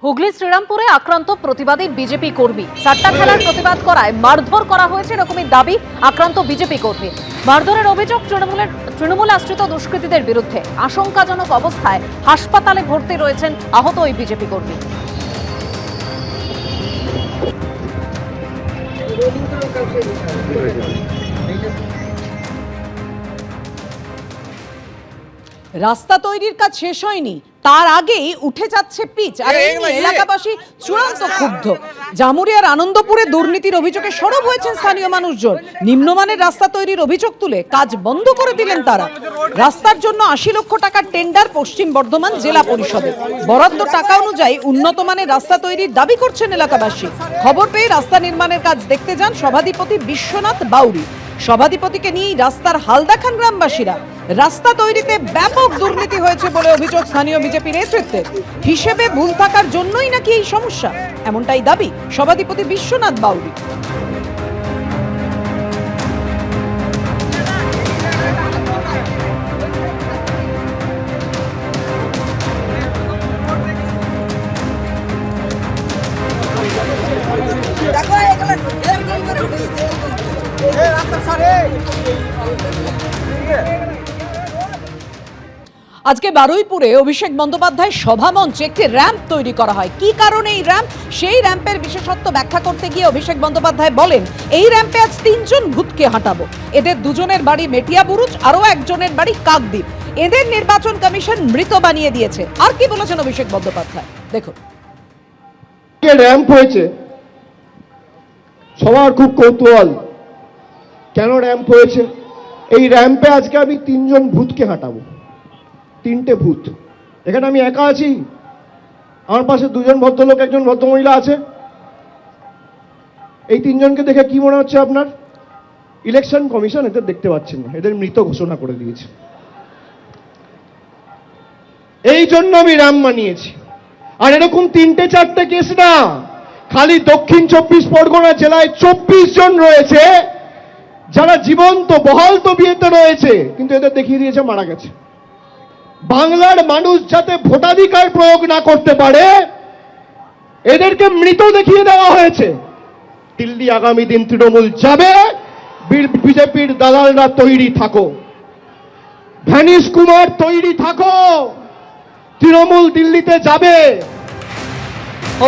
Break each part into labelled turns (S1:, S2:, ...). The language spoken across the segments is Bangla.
S1: হুগলি শ্রীরামপুরে আক্রান্ত প্রতিবাদী বিজেপি কর্মী। সাট্টা খেলার প্রতিবাদ করায় মারধর করা হয়েছে এরকমই দাবি আক্রান্ত বিজেপি কর্মী। মারধরের অভিযোগ তৃণমূল আশ্রিত দুষ্কৃতীদের বিরুদ্ধে। আশঙ্কাজনক অবস্থায় হাসপাতালে ভর্তি রয়েছেন আহত ওই বিজেপি কর্মী।
S2: রাস্তা তৈরির কাজ শেষ হয়নি, তার আগেই উঠে যাচ্ছে পিচ, আর এই নিয়ে এলাকাবাসী চূড়ান্ত ক্ষুব্ধ। জামুরিয়ার আনন্দপুরে দুর্নীতির অভিযোগে সরব হয়েছেন স্থানীয় মানুষজন। নিম্নমানের রাস্তা তৈরির অভিযোগ তুলে কাজ বন্ধ করে দিলেন তারা। রাস্তার জন্য ৮০ লক্ষ টাকার টেন্ডার পশ্চিম বর্ধমান জেলা পরিষদে। বরাদ্দ টাকা অনুযায়ী উন্নত মানের রাস্তা তৈরির দাবি করছেন এলাকাবাসী। খবর পেয়ে রাস্তা নির্মাণের কাজ দেখতে যান সভাধিপতি বিশ্বনাথ বাউরি। সভাধিপতিকে নিয়েই রাস্তার হাল দেখান গ্রামবাসীরা। রাস্তা তৈরিতে ব্যাপক দুর্নীতি হয়েছে বলে অভিযোগ স্থানীয় বিজেপি নেতৃত্বের। হিসেবে ভুল থাকার জন্যই নাকি এই সমস্যা, এমনটাই দাবি সভাধিপতি বিশ্বনাথ বাউরি। আজকে বারুইপুরে অভিষেক বন্দ্যোপাধ্যায় সভামঞ্চে একটি র্যাম্প তৈরি করা হয়। কি কারণে এই র্যাম্প, সেই র্যাম্পের বিশেষত্ব ব্যাখ্যা করতে গিয়ে অভিষেক বন্দ্যোপাধ্যায় বলেন, এই র্যাম্পে আজ ৩ জন ভূতকে হাঁটাবো। এদের দুজনের বাড়ি মেটিয়াবুরুজ, আরো একজনের বাড়ি কাকদ্বীপ। এদের নির্বাচন কমিশন মৃত বানিয়ে দিয়েছে। আর কি বলেছেন অভিষেক বন্দ্যোপাধ্যায়, দেখুন।
S3: র্যাম্প হয়েছে, সবার খুব কৌতূহল কেন র্যাম্প হয়েছে। এই র্যাম্পে আজকে আমি ৩ জন ভূতকে হাঁটাবো। 3টে ভূত। এখানে আমি একা আছি, আমার পাশে 2 জন ভদ্রলোক, একজন ভদ্রমহিলা আছে। এই 3 জনকে দেখে কি মনে হচ্ছে আপনার? ইলেকশন কমিশন এদের দেখতে পাচ্ছেন না, এদের মৃত ঘোষণা করে দিয়েছে। এই জন্য আমি র্যাম্প বানিয়েছি। আর এরকম 3-4টে কেস না, খালি দক্ষিণ 24 পরগনা জেলায় 24 জন রয়েছে যারা জীবন্ত বহাল তবিয়তে রয়েছে, কিন্তু এদের দেখিয়ে দিয়েছে মারা গেছে। বাংলার মানুষ যাতে ভোটাধিকার প্রয়োগ না করতে পারে, এদেরকে মৃত দেখিয়ে দেওয়া হয়েছে। দিল্লি আগামী দিন তৃণমূল যাবে, বিজেপির দালালরা তৈরি থাকো। ভ্যানিশ কুমার তৈরি থাকো, তৃণমূল দিল্লিতে যাবে।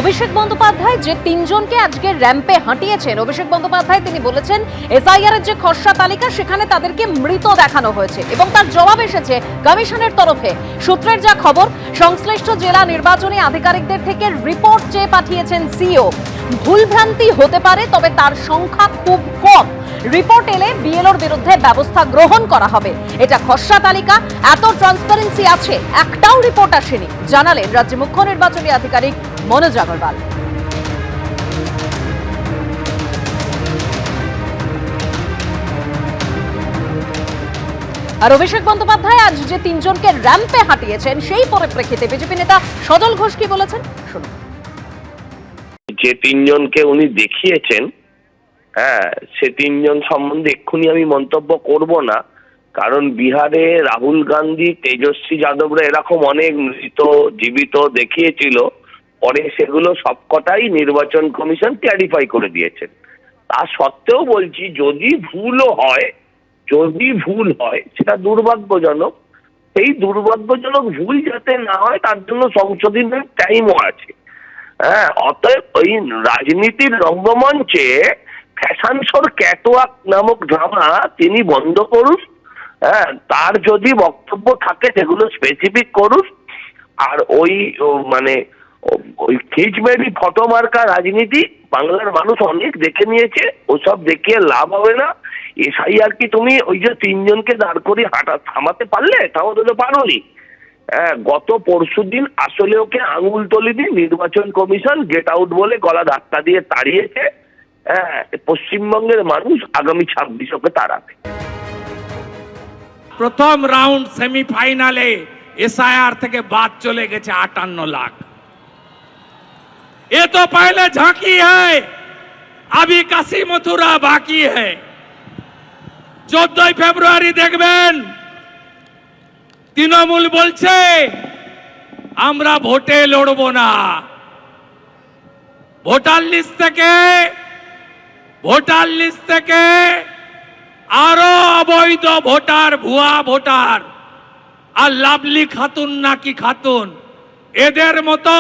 S1: অভিষেক বন্দ্যোপাধ্যায় যে ৩ জনকে আজকে র্যাম্পে হাঁটিয়েছেন, অভিষেক বন্দ্যোপাধ্যায় তিনি বলেছেন এসআইআর এর যে খসড়া তালিকা সেখানে তাদেরকে মৃত দেখানো হয়েছে এবং তার জবাব এসেছে কমিশনের তরফে। সূত্রের যা খবর, সংশ্লিষ্ট জেলা নির্বাচনী আধিকারিকদের থেকে রিপোর্ট চেয়ে পাঠিয়েছেন সিইও। ভুলভ্রান্তি হতে পারে, তবে তার সংখ্যা খুব কম। রিপোর্ট এলে বিএলওর বিরুদ্ধে ব্যবস্থা গ্রহণ করা হবে। এটা খসড়া তালিকা, এত ট্রান্সপারেন্সি আছে, একটাও রিপোর্ট আসেনি, জানালেন রাজ্য মুখ্য নির্বাচনী আধিকারিক মনোজ আগরওয়াল। আর অভিষেক বন্দ্যোপাধ্যায় আজ যে 3 জনকে র্যাম্পে হাঁটিয়েছেন, সেই পরিপ্রেক্ষিতে বিজেপি নেতা সজল ঘোষ কি বলেছেন শুনুন।
S4: যে 3 জনকে উনি দেখিয়েছেন, সে 3 জন সম্বন্ধে এক্ষুনি আমি মন্তব্য করব না, কারণ বিহারে রাহুল গান্ধী, তেজস্বী যাদবরা এরকম অনেক মৃত জীবিত দেখিয়েছিল, পরে সেগুলো সবকটাই নির্বাচন কমিশন ক্ল্যারিফাই করে দিয়েছেন। তা সত্ত্বেও বলছি, যদি ভুল হয় সেটা দুর্ভাগ্যজনক। সেই দুর্ভাগ্যজনক ভুল যাতে না হয় তার জন্য সংশোধনের টাইমও আছে। অতএব ওই রাজনীতির রঙ্গমঞ্চে ফ্যাশন শোর ক্যাটওয়াক নামক ড্রামা তিনি বন্ধ করুন। তার যদি বক্তব্য থাকে সেগুলো স্পেসিফিক করুন। আর ওই খিচমেরি ফটো মার্কা রাজনীতি বাংলার মানুষ অনেক দেখে নিয়েছে, ওসব দেখিয়ে লাভ হবে না। এসআইআর কি তুমি ওই যে 3 জনকে দাঁড় করিয়ে থামাতে পারলে? তাও তো পারোনি। গত পরশুদিন আসলে ওকে আঙুল তলি দিয়ে নির্বাচন কমিশন গেট আউট বলে গলা ধাক্কা দিয়ে তাড়িয়েছে। পশ্চিমবঙ্গের মানুষ আগামী 26 ওকে তাড়াবে।
S5: প্রথম রাউন্ড সেমিফাইনালে এসআইআর থেকে বাদ চলে গেছে 58 লাখ। ये तो पहले झांकी है, अभी काशी मथुरा बाकी है। 14 ফেব্রুয়ারি দেখবেন তৃণমূল বলছে আমরা ভোটে লড়বো না, ভোটার লিস্ট থেকে আরো অবৈধ ভোটার, ভুয়া ভোটার, আর লাভলি খাতুন নাকি খাতুন, এদের মতো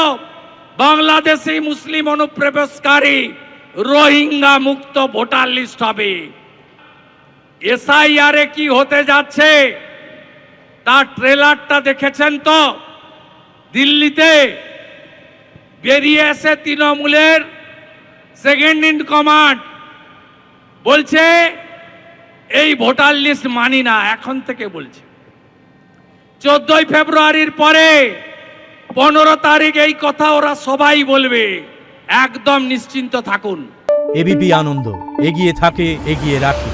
S5: বাংলাদেশি মুসলিম অনুপ্রবেশকারী রোহিঙ্গা মুক্ত ভোটার লিস্ট হবে। এসআইআরে কি হতে যাচ্ছে তার ট্রেলারটা দেখেছেন তো? দিল্লিতে বেরিয়ে এসে তৃণমূলের সেকেন্ড ইন কমান্ড বলছে এই ভোটার লিস্ট মানি না, এখন থেকে বলছে। 14 ফেব্রুয়ারির পরে 15 তারিখ এই কথা ওরা সবাই বলবে, একদম নিশ্চিন্ত থাকুন।
S6: এবিপি আনন্দ, এগিয়ে থাকে, এগিয়ে রাখে।